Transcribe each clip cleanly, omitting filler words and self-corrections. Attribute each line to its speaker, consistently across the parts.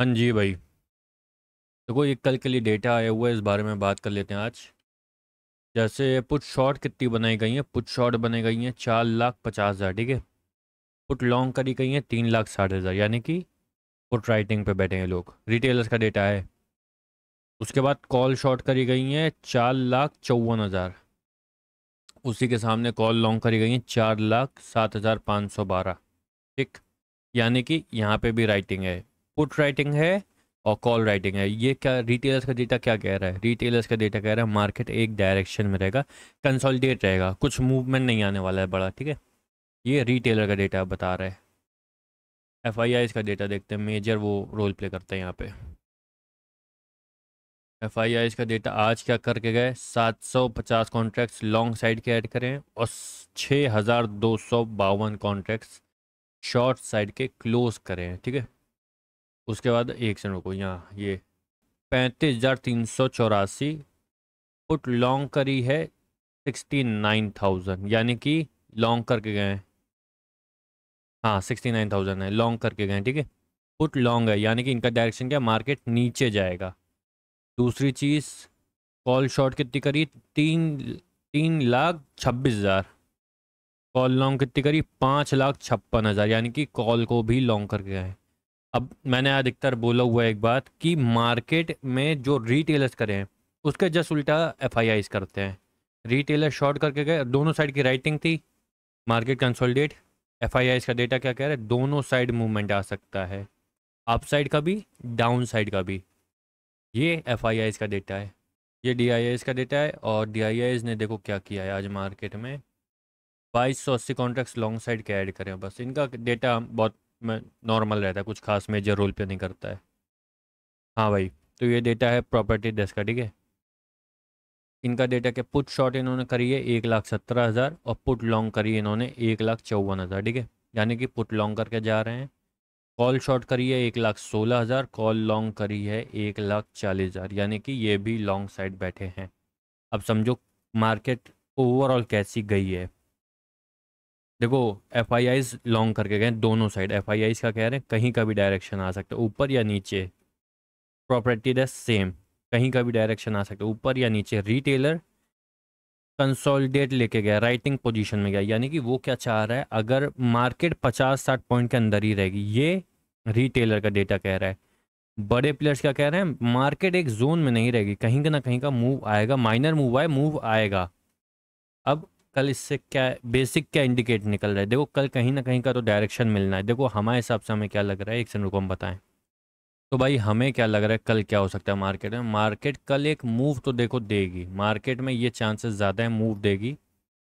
Speaker 1: हाँ जी भाई। देखो ये कल के लिए डेटा आया हुआ है, इस बारे में बात कर लेते हैं आज। जैसे पुट शॉर्ट कितनी बनाई गई है? पुट शॉर्ट बनाई गई है 4,50,000, ठीक है। पुट लॉन्ग करी गई है 3,60,000, यानी कि पुट राइटिंग पे बैठे हैं लोग। रिटेलर्स का डेटा है। उसके बाद कॉल शॉर्ट करी गई है 4,54,000। उसी के सामने कॉल लॉन्ग करी गई है 4,07,512, ठीक। यानी कि यहाँ पे भी राइटिंग है, पुट राइटिंग है और कॉल राइटिंग है। ये क्या रिटेलर्स का डेटा क्या कह रहा है? रिटेलर्स का डेटा कह रहा है मार्केट एक डायरेक्शन में रहेगा, कंसोलिडेट रहेगा, कुछ मूवमेंट नहीं आने वाला है बड़ा, ठीक है। ये रिटेलर का डेटा बता रहा है। एफ आई आई का डेटा देखते हैं, मेजर वो रोल प्ले करते हैं यहाँ पे। एफ आई आई का डेटा आज क्या करके गए? 750 कॉन्ट्रैक्ट्स लॉन्ग साइड के ऐड करें और 6,252 कॉन्ट्रैक्ट्स शॉर्ट साइड के क्लोज करें, ठीक है। उसके बाद एक सेकंड रुको, यहाँ ये 35,384 पुट लॉन्ग करी है 69,000, यानी कि लॉन्ग करके गए हैं। हाँ 69,000 है, लॉन्ग करके गए हैं, ठीक है। पुट लॉन्ग है यानी कि इनका डायरेक्शन क्या? मार्केट नीचे जाएगा। दूसरी चीज़, कॉल शॉर्ट कितनी करी? 3,36,000। कॉल लॉन्ग कितनी करी? 5,56,000, यानी कि कॉल को भी लॉन्ग करके गए हैं। अब मैंने अधिकतर बोला हुआ है एक बात कि मार्केट में जो रिटेलर्स करे हैं उसके जस्ट उल्टा एफ आई आईज करते हैं। रिटेलर शॉर्ट करके गए, दोनों साइड की राइटिंग थी, market consolidate. F I eyes का डेटा क्या कह रहा है? दोनों साइड मूवमेंट आ सकता है, अप साइड का भी, डाउन साइड का भी। ये एफ आई आईज का डेटा है। ये डी आई आईज का डेटा है, और डी आई आईज ने देखो क्या किया है आज मार्केट में। 2,280 कॉन्ट्रैक्ट्स लॉन्ग साइड के ऐड करें, बस इनका डेटा बहुत नॉर्मल रहता है, कुछ खास मेजर रोल पे नहीं करता है। हाँ भाई, तो ये डेटा है प्रॉपर्टी डेस्क का, ठीक है। इनका डेटा क्या? पुट शॉर्ट इन्होंने करी है 1,17,000 और पुट लॉन्ग करी है इन्होंने 1,54,000, ठीक है। यानी कि पुट लॉन्ग करके जा रहे हैं। कॉल शॉर्ट करी है 1,16,000, कॉल लॉन्ग करी है 1,40,000, यानी कि ये भी लॉन्ग साइड बैठे हैं। अब समझो मार्केट ओवरऑल कैसी गई है। देखो एफ आई आईज लॉन्ग करके गए दोनों साइड। एफ आई आईज का कह रहे हैं कहीं का भी डायरेक्शन आ सकता है, ऊपर या नीचे। प्रॉपर्टी डेस्क सेम, कहीं का भी डायरेक्शन आ सकता है, ऊपर या नीचे। रिटेलर कंसोलिडेट लेके गया, राइटिंग पोजीशन में गया, यानी कि वो क्या चाह रहा है? अगर मार्केट 50-60 पॉइंट के अंदर ही रहेगी, ये रिटेलर का डेटा कह रहा है। बड़े प्लेयर्स क्या कह रहे हैं? मार्केट एक जोन में नहीं रहेगी, कहीं का ना कहीं का मूव आएगा, माइनर मूव आए, मूव आएगा। अब कल इससे क्या बेसिक क्या इंडिकेट निकल रहा है? देखो कल कहीं ना कहीं का तो डायरेक्शन मिलना है। देखो हमारे हिसाब से हमें क्या लग रहा है, एक सेकंड रुको हम बताएं। तो भाई हमें क्या लग रहा है कल क्या हो सकता है मार्केट में? मार्केट कल एक मूव तो देखो देगी, मार्केट में ये चांसेस ज़्यादा है मूव देगी।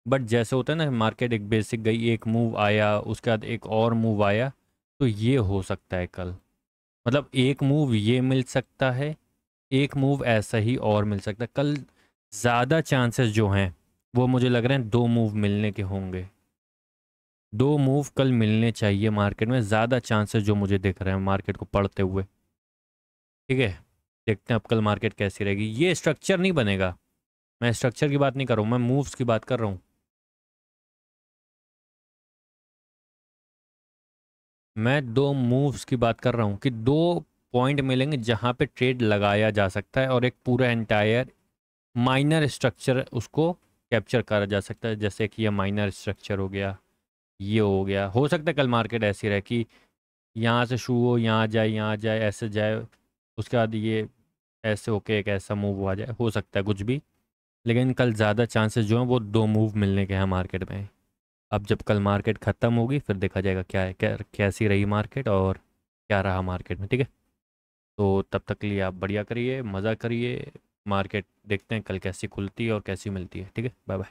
Speaker 1: बट जैसे होता है ना, मार्केट एक बेसिक गई, एक मूव आया, उसके बाद एक और मूव आया, तो ये हो सकता है कल। मतलब एक मूव ये मिल सकता है, एक मूव ऐसा ही और मिल सकता है कल। ज़्यादा चांसेस जो हैं वो मुझे लग रहे हैं दो मूव मिलने के होंगे। दो मूव कल मिलने चाहिए मार्केट में, ज़्यादा चांसेस जो मुझे दिख रहे हैं मार्केट को पढ़ते हुए, ठीक है। देखते हैं अब कल मार्केट कैसी रहेगी। ये स्ट्रक्चर नहीं बनेगा, मैं स्ट्रक्चर की बात नहीं कर रहा हूँ, मैं मूव्स की बात कर रहा हूँ। मैं दो मूव्स की बात कर रहा हूँ कि दो पॉइंट मिलेंगे जहाँ पे ट्रेड लगाया जा सकता है, और एक पूरा एंटायर माइनर स्ट्रक्चर उसको कैप्चर करा जा सकता है। जैसे कि ये माइनर स्ट्रक्चर हो गया, ये हो गया। हो सकता है कल मार्केट ऐसी रहे कि यहाँ से शुरू हो, यहाँ जाए, यहाँ जाए, ऐसे जाए, उसके बाद ये ऐसे होके एक ऐसा मूव आ जाए, हो सकता है कुछ भी। लेकिन कल ज़्यादा चांसेस जो हैं वो दो मूव मिलने के हैं मार्केट में। अब जब कल मार्केट ख़त्म होगी फिर देखा जाएगा क्या है, कैसी रही मार्केट और क्या रहा मार्केट में, ठीक है। तो तब तक के लिए आप बढ़िया करिए, मज़ा करिए। मार्केट देखते हैं कल कैसी खुलती है और कैसी मिलती है, ठीक है। Bye bye.